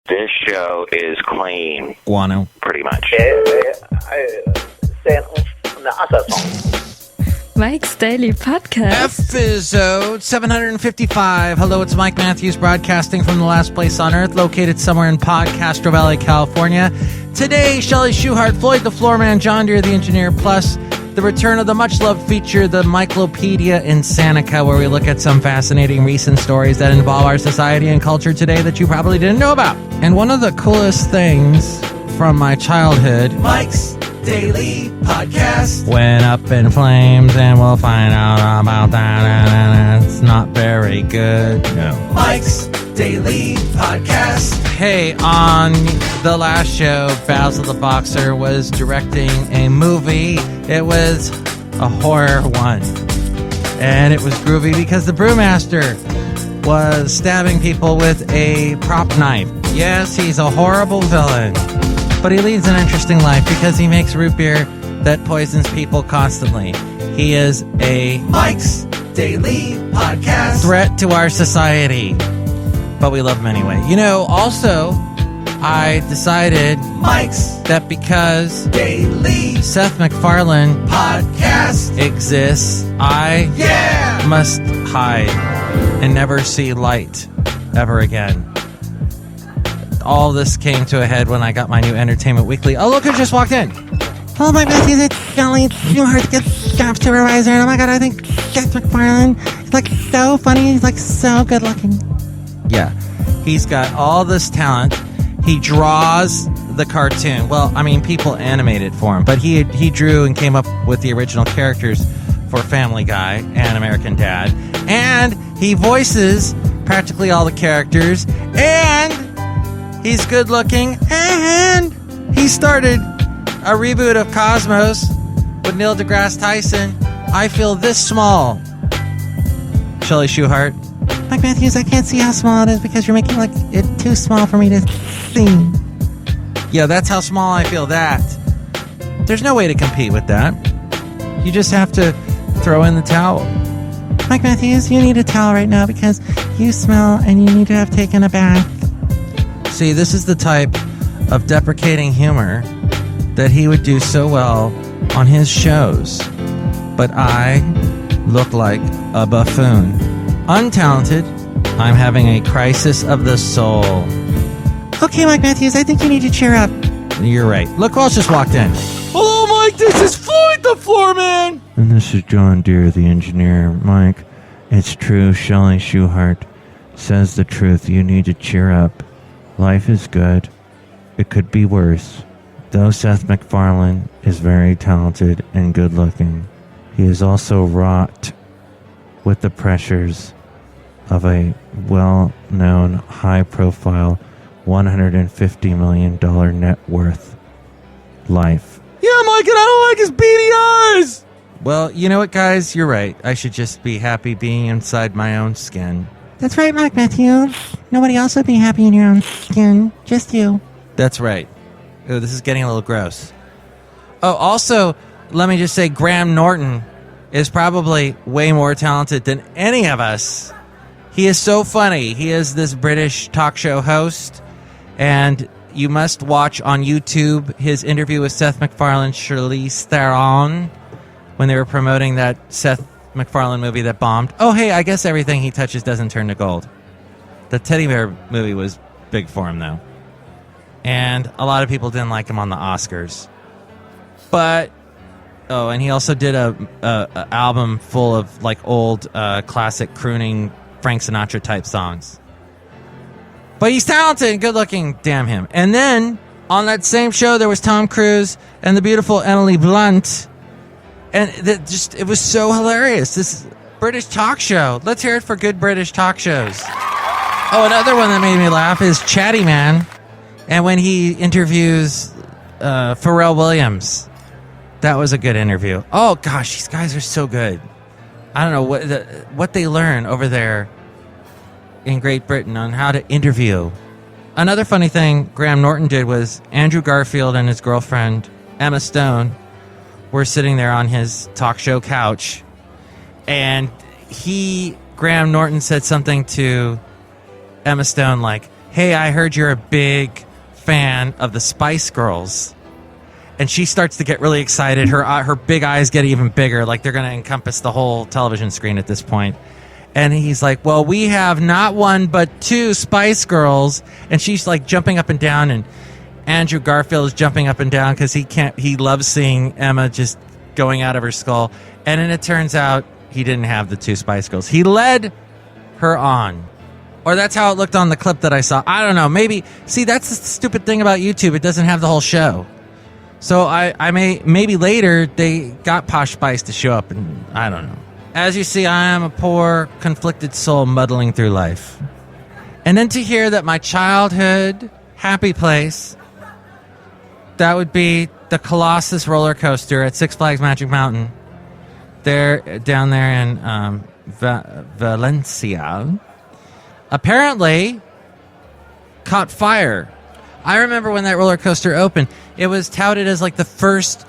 This show is clean. Guano. Pretty much. Mike's Daily Podcast. Effizode 755. Hello, it's Mike Matthews broadcasting from the last place on earth, located somewhere in Podcastro Valley, California. Today, Chely Shoehart, Floyd the Floorman, John Deere the Engineer, plus the return of the much-loved feature, the MIKELOPEDIA INSANICA, where we look at some fascinating recent stories that involve our society and culture today that you probably didn't know about. And one of the coolest things from my childhood, Mike's Daily Podcast, went up in flames, and we'll find out about that, and it's not very good. No. Mike's Daily Podcast. Hey, on the last show, Basil the Boxer was directing a movie. It was a horror one, and it was groovy because the brewmaster was stabbing people with a prop knife. Yes, he's a horrible villain, but he leads an interesting life because he makes root beer that poisons people constantly. He is a Mike's Daily Podcast threat to our society, but we love him anyway. You know, also, I decided, Mike's, that because Daily Seth MacFarlane Podcast exists, I must hide and never see light ever again. All this came to a head when I got my new Entertainment Weekly. Oh, look who just walked in. Hello, Mike Matthews. It's Chely Shoehart, the staff supervisor. And oh my God, I think Seth MacFarlane is like so funny. He's like so good looking. Yeah, he's got all this talent. He draws the cartoon. Well, I mean, people animate it for him, but he drew and came up with the original characters for Family Guy and American Dad. And he voices practically all the characters. And he's good looking, and he started a reboot of Cosmos with Neil deGrasse Tyson. I feel this small. Chely Shoehart. Mike Matthews, I can't see how small it is because you're making like it too small for me to see. Yeah, that's how small I feel that. There's no way to compete with that. You just have to throw in the towel. Mike Matthews, you need a towel right now because you smell and you need to have taken a bath. See, this is the type of deprecating humor that he would do so well on his shows. But I look like a buffoon. Untalented. I'm having a crisis of the soul. Okay, Mike Matthews, I think you need to cheer up. You're right. Look who else just walked in. Hello, Mike. This is Floyd the Floorman. And this is John Deere the Engineer. Mike, it's true. Chely Shoehart says the truth. You need to cheer up. Life is good. It could be worse. Though Seth MacFarlane is very talented and good looking, he is also wrought with the pressures of a well-known, high-profile, $150 million net worth life. Yeah, Mike, and I don't like his beady eyes! Well, you know what, guys? You're right. I should just be happy being inside my own skin. That's right, Mike Matthews. Nobody else would be happy in your own skin. Just you. That's right. Oh, this is getting a little gross. Oh, also, let me just say, Graham Norton is probably way more talented than any of us. He is so funny. He is this British talk show host, and you must watch on YouTube his interview with Seth MacFarlane, Charlize Theron, when they were promoting that Seth MacFarlane movie that bombed. Oh, hey, I guess everything he touches doesn't turn to gold. The teddy bear movie was big for him, though. And a lot of people didn't like him on the Oscars. But, oh, and he also did a album full of, like, old classic crooning Frank Sinatra type songs. But he's talented and good looking, damn him. And then, on that same show, there was Tom Cruise and the beautiful Emily Blunt. And it was so hilarious. This British talk show. Let's hear it for good British talk shows. Oh, another one that made me laugh is Chatty Man. And when he interviews Pharrell Williams. That was a good interview. Oh, gosh, these guys are so good. I don't know what they learn over there in Great Britain on how to interview. Another funny thing Graham Norton did was Andrew Garfield and his girlfriend, Emma Stone, were sitting there on his talk show couch, and Graham Norton said something to Emma Stone like, hey, I heard you're a big fan of the Spice Girls. And she starts to get really excited. Her big eyes get even bigger, like they're going to encompass the whole television screen at this point. And he's like, well, we have not one but two Spice Girls. And she's like jumping up and down, and Andrew Garfield is jumping up and down because he loves seeing Emma just going out of her skull. And then it turns out he didn't have the two Spice Girls. He led her on. Or that's how it looked on the clip that I saw. I don't know. Maybe, see, that's the stupid thing about YouTube. It doesn't have the whole show. So maybe later they got Posh Spice to show up, and I don't know. As you see, I am a poor, conflicted soul muddling through life. And then to hear that my childhood happy place, that would be the Colossus roller coaster at Six Flags Magic Mountain, down there in Valencia, apparently caught fire. I remember when that roller coaster opened, it was touted as like the first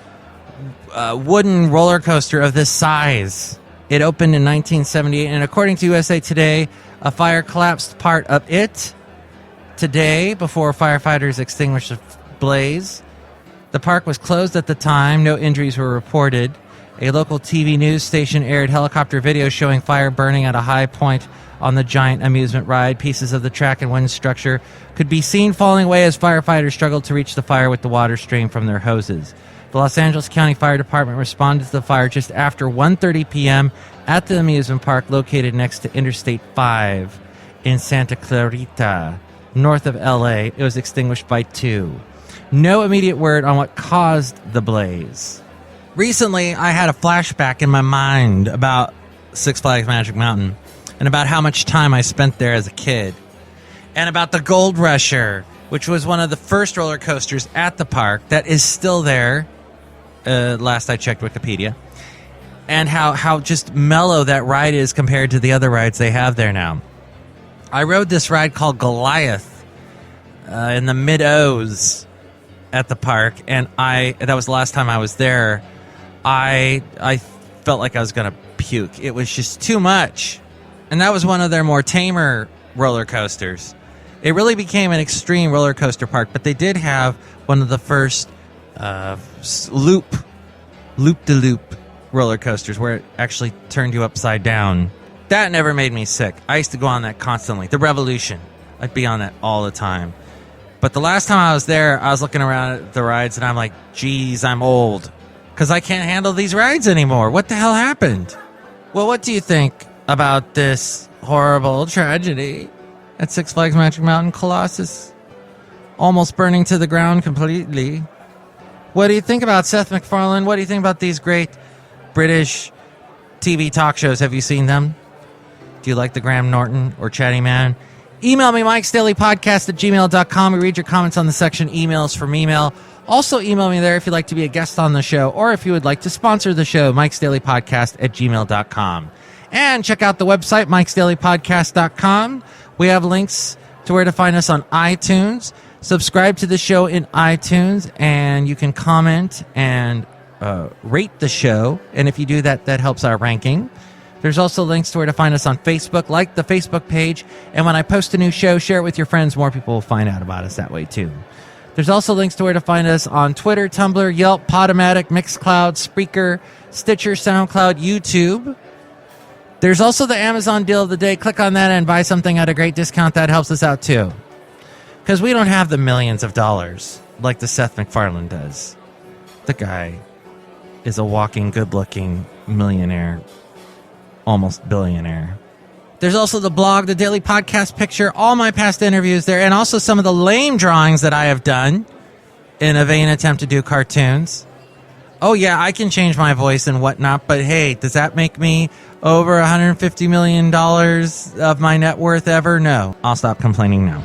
wooden roller coaster of this size. It opened in 1978, and according to USA Today, a fire collapsed part of it today before firefighters extinguished the blaze. The park was closed at the time. No injuries were reported. A local TV news station aired helicopter video showing fire burning at a high point on the giant amusement ride. Pieces of the track and wind structure could be seen falling away as firefighters struggled to reach the fire with the water stream from their hoses. The Los Angeles County Fire Department responded to the fire just after 1:30 p.m. at the amusement park located next to Interstate 5 in Santa Clarita, north of L.A. It was extinguished by 2. No immediate word on what caused the blaze. Recently, I had a flashback in my mind about Six Flags Magic Mountain and about how much time I spent there as a kid, and about the Gold Rusher, which was one of the first roller coasters at the park that is still there, last I checked Wikipedia, and how just mellow that ride is compared to the other rides they have there now. I rode this ride called Goliath in the mid-O's at the park, and that was the last time I was there. I felt like I was going to puke. It was just too much. And that was one of their more tamer roller coasters. It really became an extreme roller coaster park, but they did have one of the first loop-de-loop roller coasters where it actually turned you upside down. That never made me sick. I used to go on that constantly. The Revolution. I'd be on that all the time. But the last time I was there, I was looking around at the rides, and I'm like, geez, I'm old. Because I can't handle these rides anymore. What the hell happened? Well, what do you think about this horrible tragedy at Six Flags Magic Mountain? Colossus almost burning to the ground completely. What do you think about Seth MacFarlane? What do you think about these great British TV talk shows? Have you seen them? Do you like the Graham Norton or Chatty Man? Email me, MIKEs-DAILY-PODCAST@gmail.com. We read your comments on the section Emails from Email. Also email me there if you'd like to be a guest on the show, or if you would like to sponsor the show, MIKEs-DAILY-PODCAST@gmail.com. And check out the website, MIKES-DAILY-PODCAST.com. We have links to where to find us on iTunes. Subscribe to the show in iTunes, and you can comment and rate the show. And if you do that, that helps our ranking. There's also links to where to find us on Facebook. Like the Facebook page. And when I post a new show, share it with your friends. More people will find out about us that way, too. There's also links to where to find us on Twitter, Tumblr, Yelp, Podomatic, Mixcloud, Spreaker, Stitcher, SoundCloud, YouTube. There's also the Amazon deal of the day. Click on that and buy something at a great discount. That helps us out, too. Because we don't have the millions of dollars like the Seth MacFarlane does. The guy is a walking, good-looking millionaire. Almost billionaire. There's also the blog, the Daily Podcast Picture, all my past interviews there, and also some of the lame drawings that I have done in a vain attempt to do cartoons. Oh, yeah, I can change my voice and whatnot, but hey, does that make me over $150 million of my net worth ever? No. I'll stop complaining now.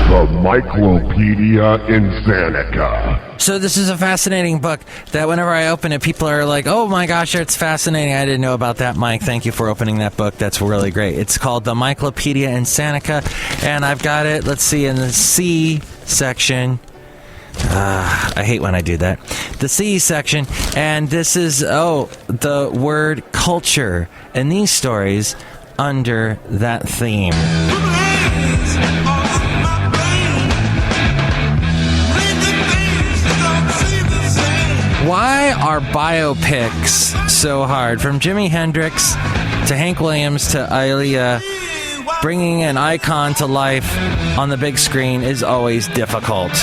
The MIKELOPEDIA INSANICA. So this is a fascinating book that whenever I open it, people are like, oh my gosh, it's fascinating. I didn't know about that, Mike. Thank you for opening that book. That's really great. It's called The MIKELOPEDIA INSANICA, and I've got it, let's see, in the C section. I hate when I do that. The C section, and this is, the word culture, and these stories under that theme. Why are biopics so hard? From Jimi Hendrix to Hank Williams to Aaliyah, bringing an icon to life on the big screen is always difficult.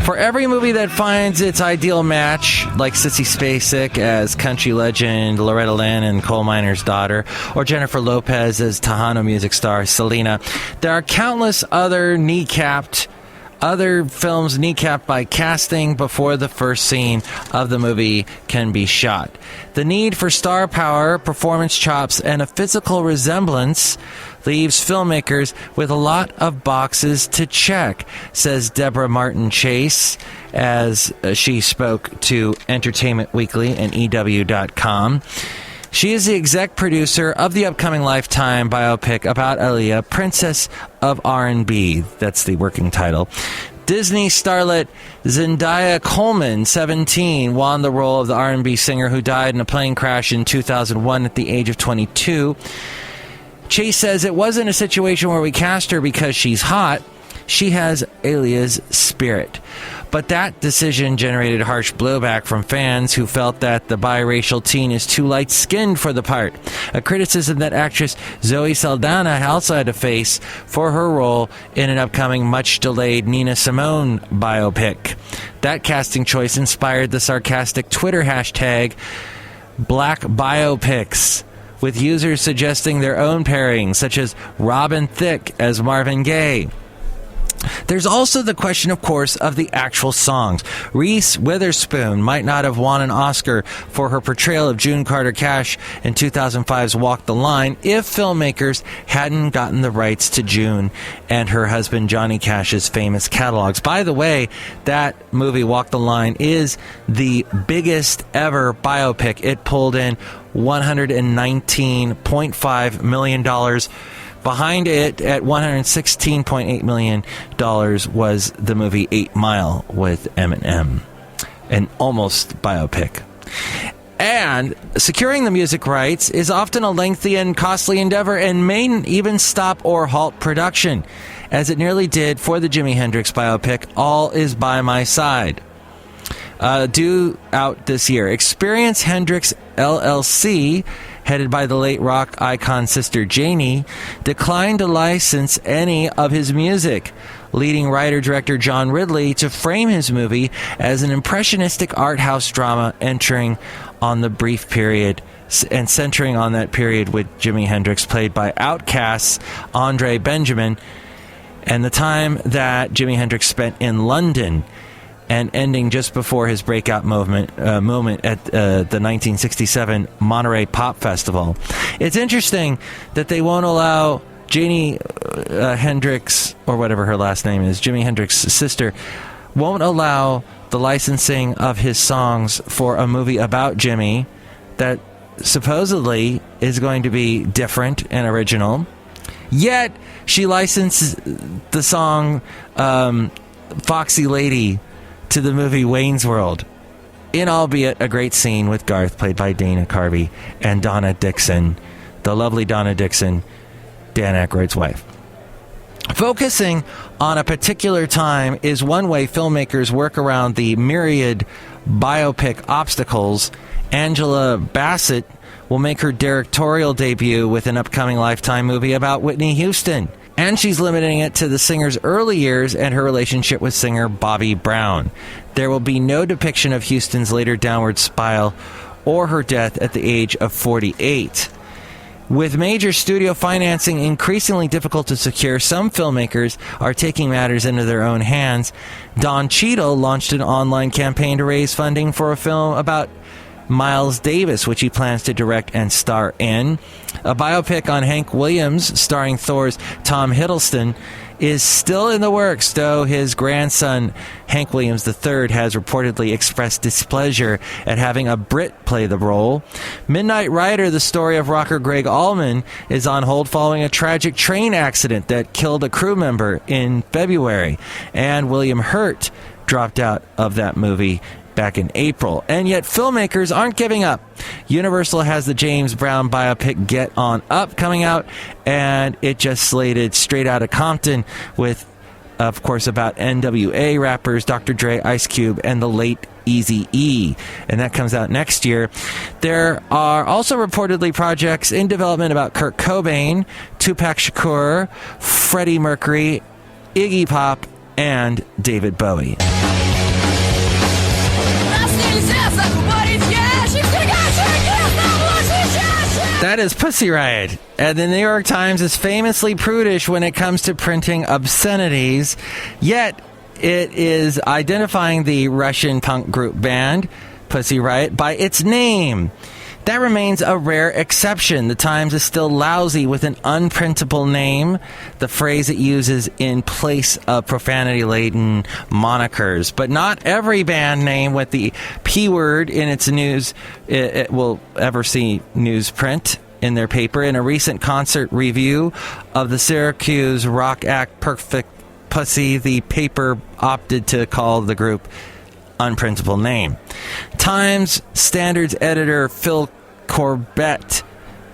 For every movie that finds its ideal match, like Sissy Spacek as country legend Loretta Lynn and coal miner's daughter, or Jennifer Lopez as Tejano music star Selena, there are countless other films kneecapped by casting before the first scene of the movie can be shot. The need for star power, performance chops, and a physical resemblance leaves filmmakers with a lot of boxes to check, says Deborah Martin Chase, as she spoke to Entertainment Weekly and EW.com. She is the exec producer of the upcoming Lifetime biopic about Aaliyah, Princess of R&B. That's the working title. Disney starlet Zendaya Coleman, 17, won the role of the R&B singer who died in a plane crash in 2001 at the age of 22. Chase says it wasn't a situation where we cast her because she's hot. She has Aaliyah's spirit. But that decision generated harsh blowback from fans who felt that the biracial teen is too light-skinned for the part, a criticism that actress Zoe Saldana also had to face for her role in an upcoming much-delayed Nina Simone biopic. That casting choice inspired the sarcastic Twitter hashtag #BlackBiopics, with users suggesting their own pairings, such as Robin Thicke as Marvin Gaye. There's also the question, of course, of the actual songs. Reese Witherspoon might not have won an Oscar for her portrayal of June Carter Cash in 2005's Walk the Line if filmmakers hadn't gotten the rights to June and her husband Johnny Cash's famous catalogs. By the way, that movie, Walk the Line, is the biggest ever biopic. It pulled in $119.5 million. Behind it, at $116.8 million, was the movie 8 Mile with Eminem, an almost biopic. And securing the music rights is often a lengthy and costly endeavor and may even stop or halt production, as it nearly did for the Jimi Hendrix biopic, All Is By My Side. Due out this year. Experience Hendrix LLC, headed by the late rock icon Sister Janie, declined to license any of his music, leading writer-director John Ridley to frame his movie as an impressionistic art house drama entering on the brief period and centering on that period with Jimi Hendrix, played by Outkast's Andre Benjamin, and the time that Jimi Hendrix spent in London, and ending just before his breakout moment at the 1967 Monterey Pop Festival. It's interesting that they won't allow Janie Hendrix, or whatever her last name is, Jimi Hendrix's sister, won't allow the licensing of his songs for a movie about Jimmy that supposedly is going to be different and original. Yet, she licensed the song Foxy Lady to the movie Wayne's World, in albeit a great scene with Garth, played by Dana Carvey, and Donna Dixon, the lovely Donna Dixon, Dan Aykroyd's wife. Focusing on a particular time is one way filmmakers work around the myriad biopic obstacles. Angela Bassett will make her directorial debut with an upcoming Lifetime movie about Whitney Houston, and she's limiting it to the singer's early years and her relationship with singer Bobby Brown. There will be no depiction of Houston's later downward spiral or her death at the age of 48. With major studio financing increasingly difficult to secure, some filmmakers are taking matters into their own hands. Don Cheadle launched an online campaign to raise funding for a film about Miles Davis, which he plans to direct and star in. A biopic on Hank Williams, starring Thor's Tom Hiddleston, is still in the works, though his grandson, Hank Williams III, has reportedly expressed displeasure at having a Brit play the role. Midnight Rider, the story of rocker Greg Allman, is on hold following a tragic train accident that killed a crew member in February, and William Hurt dropped out of that movie back in April. And yet filmmakers aren't giving up. Universal has the James Brown biopic Get On Up coming out, and it just slated Straight Outta Compton with of course, about NWA rappers Dr. Dre, Ice Cube, and the late Eazy-E, and that comes out next year. There are also reportedly projects in development about Kurt Cobain, Tupac Shakur, Freddie Mercury, Iggy Pop, and David Bowie. That is Pussy Riot. And the New York Times is famously prudish when it comes to printing obscenities, yet it is identifying the Russian punk group band, Pussy Riot, by its name. That remains a rare exception. The Times is still lousy with an unprintable name, the phrase it uses in place of profanity-laden monikers. But not every band name with the P word in its news it will ever see newsprint in their paper. In a recent concert review of the Syracuse rock act Perfect Pussy, the paper opted to call the group unprintable name. Times Standards editor Phil Corbett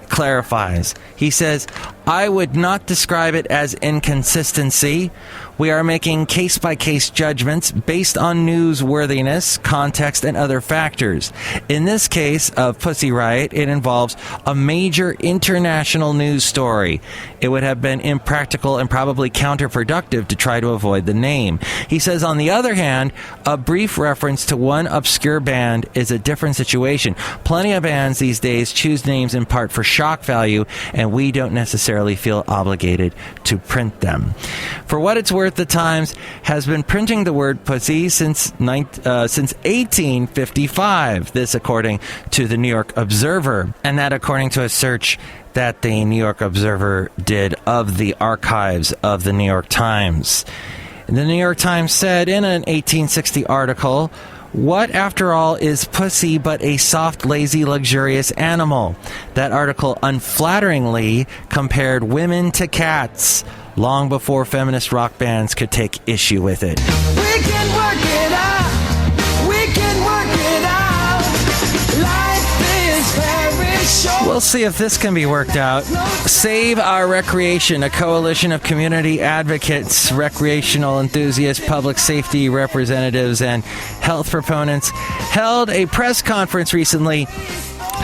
clarifies. He says, I would not describe it as inconsistency. We are making case-by-case judgments based on newsworthiness, context, and other factors. In this case of Pussy Riot, it involves a major international news story. It would have been impractical and probably counterproductive to try to avoid the name. He says, on the other hand, a brief reference to one obscure band is a different situation. Plenty of bands these days choose names in part for shock value, and we don't necessarily feel obligated to print them. For what it's worth, the Times has been printing the word pussy since 1855. This according to the New York Observer, and that according to a search that the New York Observer did of the archives of the New York Times. The New York Times said in an 1860 article, what, after all, is pussy but a soft, lazy, luxurious animal? That article unflatteringly compared women to cats, long before feminist rock bands could take issue with it. We can work it out. We can work it out. Life is very short. We'll see if this can be worked out. Save Our Recreation, a coalition of community advocates, recreational enthusiasts, public safety representatives, and health proponents, held a press conference recently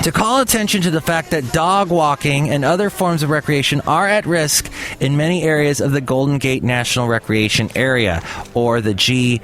to call attention to the fact that dog walking and other forms of recreation are at risk in many areas of the Golden Gate National Recreation Area, or the GGNRA,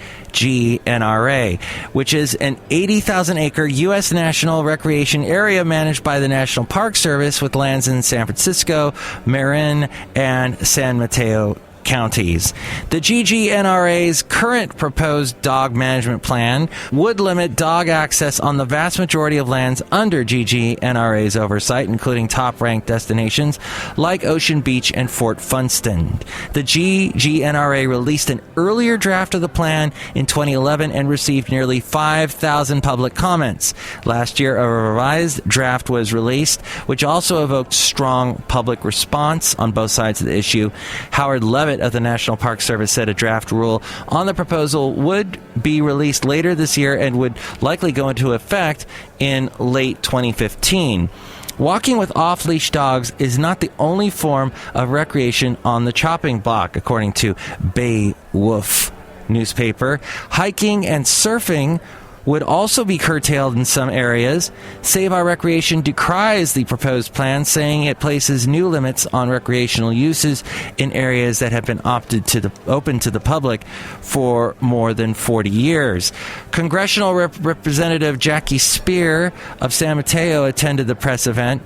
which is an 80,000-acre U.S. national recreation area managed by the National Park Service with lands in San Francisco, Marin, and San Mateo counties. The GGNRA's current proposed dog management plan would limit dog access on the vast majority of lands under GGNRA's oversight, including top-ranked destinations like Ocean Beach and Fort Funston. The GGNRA released an earlier draft of the plan in 2011 and received nearly 5,000 public comments. Last year, a revised draft was released, which also evoked strong public response on both sides of the issue. Howard Levitt of the National Park Service said a draft rule on the proposal would be released later this year and would likely go into effect in late 2015. Walking with off-leash dogs is not the only form of recreation on the chopping block, according to Beowulf newspaper. Hiking and surfing would also be curtailed in some areas. Save Our Recreation decries the proposed plan, saying it places new limits on recreational uses in areas that have been open to the public for more than 40 years. Congressional Representative Jackie Speer of San Mateo attended the press event,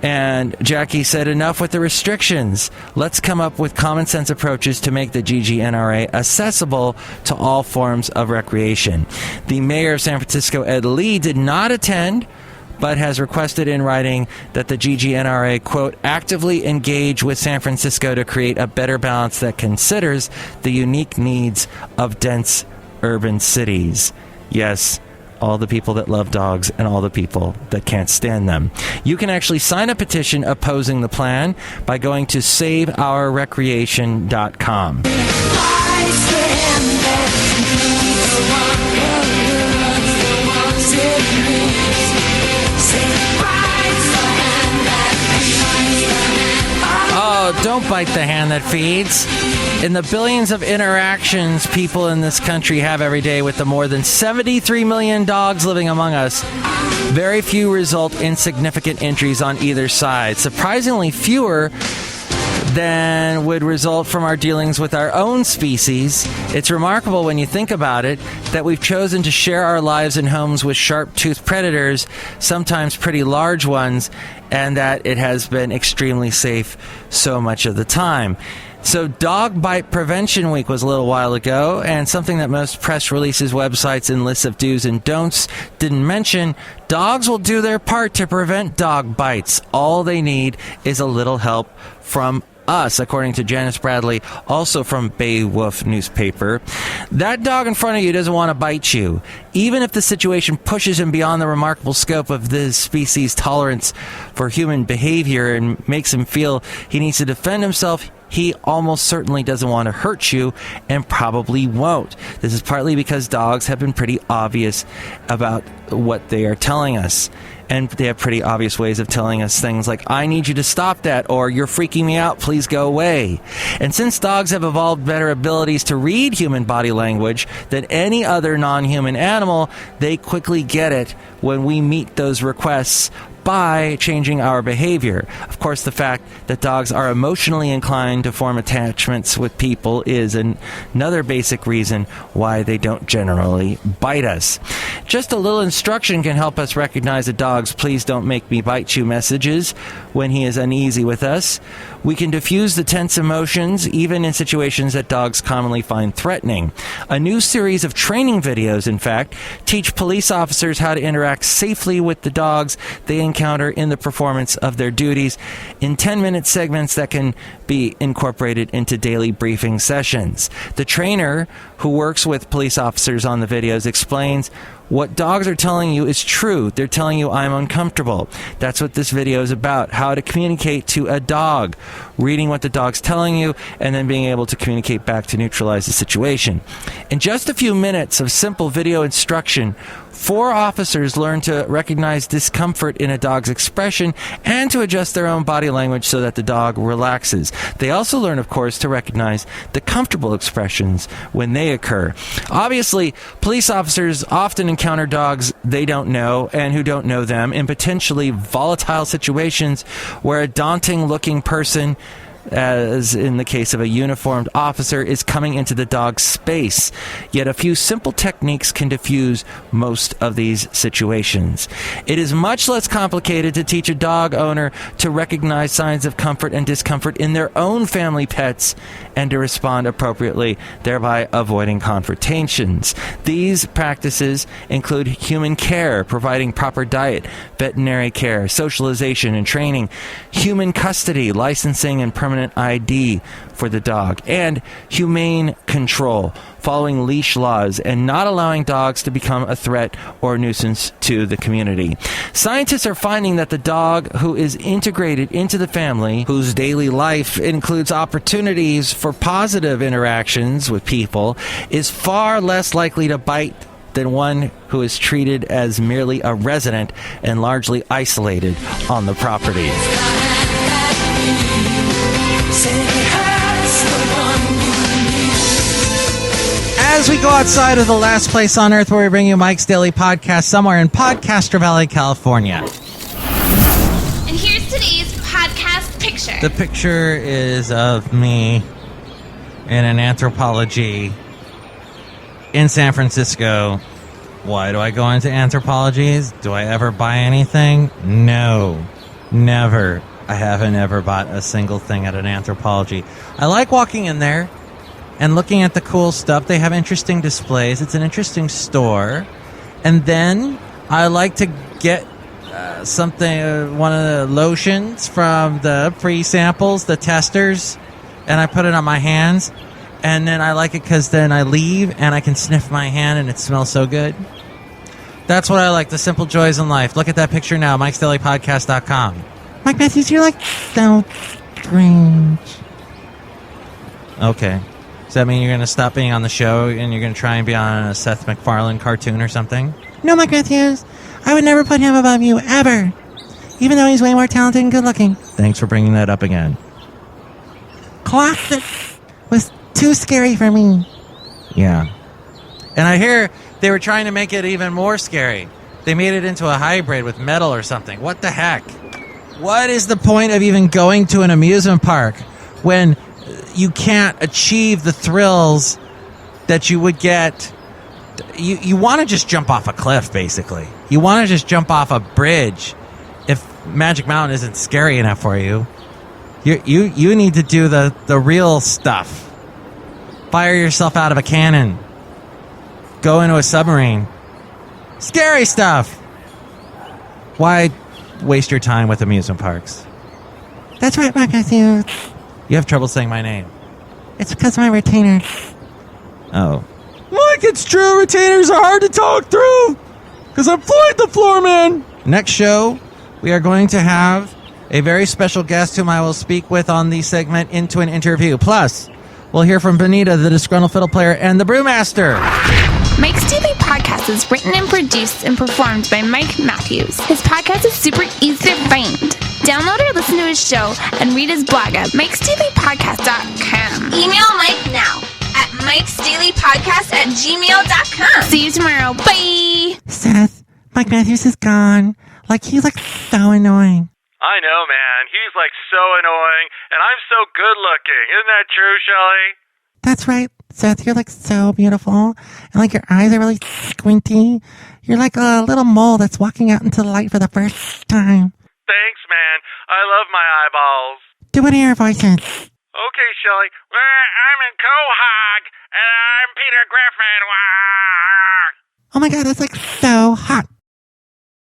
and Jackie said, enough with the restrictions. Let's come up with common sense approaches to make the GGNRA accessible to all forms of recreation. The mayor of San Francisco, Ed Lee, did not attend, but has requested in writing that the GGNRA, quote, actively engage with San Francisco to create a better balance that considers the unique needs of dense urban cities. Yes, all the people that love dogs and all the people that can't stand them. You can actually sign a petition opposing the plan by going to saveourrecreation.com. Oh, don't bite the hand that feeds. In the billions of interactions people in this country have every day with the more than 73 million dogs living among us, very few result in significant injuries on either side. Surprisingly fewer than would result from our dealings with our own species. It's remarkable when you think about it that we've chosen to share our lives and homes with sharp-toothed predators, sometimes pretty large ones, and that it has been extremely safe so much of the time. So Dog Bite Prevention Week was a little while ago, and something that most press releases, websites, and lists of do's and don'ts didn't mention, dogs will do their part to prevent dog bites. All they need is a little help from us, according to Janice Bradley, also from Beowulf newspaper. That dog in front of you doesn't want to bite you. Even if the situation pushes him beyond the remarkable scope of this species' tolerance for human behavior and makes him feel he needs to defend himself, he almost certainly doesn't want to hurt you and probably won't. This is partly because dogs have been pretty obvious about what they are telling us. And they have pretty obvious ways of telling us things like, I need you to stop that, or you're freaking me out, please go away. And since dogs have evolved better abilities to read human body language than any other non-human animal, they quickly get it when we meet those requests by changing our behavior. Of course, the fact that dogs are emotionally inclined to form attachments with people is another basic reason why they don't generally bite us. Just a little instruction can help us recognize a dog's "please don't make me bite you" messages when he is uneasy with us. We can diffuse the tense emotions even in situations that dogs commonly find threatening. A new series of training videos, in fact, teach police officers how to interact safely with the dogs they encounter in the performance of their duties in 10-minute segments that can be incorporated into daily briefing sessions. The trainer who works with police officers on the videos explains what dogs are telling you is true. They're telling you, I'm uncomfortable. That's what this video is about, how to communicate to a dog, reading what the dog's telling you, and then being able to communicate back to neutralize the situation. In just a few minutes of simple video instruction, 4 officers learn to recognize discomfort in a dog's expression and to adjust their own body language so that the dog relaxes. They also learn, of course, to recognize the comfortable expressions when they occur. Obviously, police officers often encounter dogs they don't know and who don't know them in potentially volatile situations where a daunting-looking person, as in the case of a uniformed officer, is coming into the dog's space. Yet a few simple techniques can diffuse most of these situations. It is much less complicated to teach a dog owner to recognize signs of comfort and discomfort in their own family pets and to respond appropriately, thereby avoiding confrontations. These practices include human care, providing proper diet, veterinary care, socialization and training, human custody, licensing and permanent ID for the dog, and humane control, following leash laws and not allowing dogs to become a threat or nuisance to the community. Scientists are finding that the dog who is integrated into the family, whose daily life includes opportunities for positive interactions with people, is far less likely to bite than one who is treated as merely a resident and largely isolated on the property. As we go outside of the last place on earth where we bring you Mike's Daily Podcast somewhere in Podcastro Valley, California. And here's today's podcast picture. The picture is of me in an anthropology in San Francisco. Why do I go into anthropologies? Do I ever buy anything? No, never. I haven't ever bought a single thing at an anthropology. I like walking in there and looking at the cool stuff. They have interesting displays. It's an interesting store. And then I like to get something, one of the lotions from the pre-samples, the testers, and I put it on my hands. And then I like it because then I leave and I can sniff my hand and it smells so good. That's what I like, the simple joys in life. Look at that picture now, MIKES-DAILY-PODCAST.com. Mike Matthews, you're like so strange. Okay. Does that mean you're going to stop being on the show and you're going to try and be on a Seth MacFarlane cartoon or something? No, Mike Matthews. I would never put him above you, ever. Even though he's way more talented and good looking. Thanks for bringing that up again. Classic with too scary for me. Yeah. And I hear they were trying to make it even more scary. They made it into a hybrid with metal or something. What the heck? What is the point of even going to an amusement park when you can't achieve the thrills that you would get? You want to just jump off a cliff, basically. You want to just jump off a bridge if Magic Mountain isn't scary enough for you. You need to do the real stuff. Fire yourself out of a cannon. Go into a submarine. Scary stuff. Why waste your time with amusement parks? That's right, Mike Matthews. You have trouble saying my name. It's because of my retainer. Oh. Mike, it's true. Retainers are hard to talk through. Because I'm Floyd the Floorman. Next show, we are going to have a very special guest whom I will speak with on the segment Into an Interview. Plus, we'll hear from Benita, the disgruntled fiddle player, and the brewmaster. Mike's Daily Podcast is written and produced and performed by Mike Matthews. His podcast is super easy to find. Download or listen to his show and read his blog at MIKEs-DAILY-PODCAST.com. Email Mike now at MIKES-DAILY-PODCAST@gmail.com. See you tomorrow. Bye! Seth, Mike Matthews is gone. He's so annoying. I know, man. He's so annoying, and I'm so good looking. Isn't that true, Chely? That's right, Seth. You're so beautiful. And your eyes are really squinty. You're like a little mole that's walking out into the light for the first time. Thanks, man. I love my eyeballs. Do one of your voices. Okay, Chely. I'm in Quahog, and I'm Peter Griffin. Oh my God, that's so hot.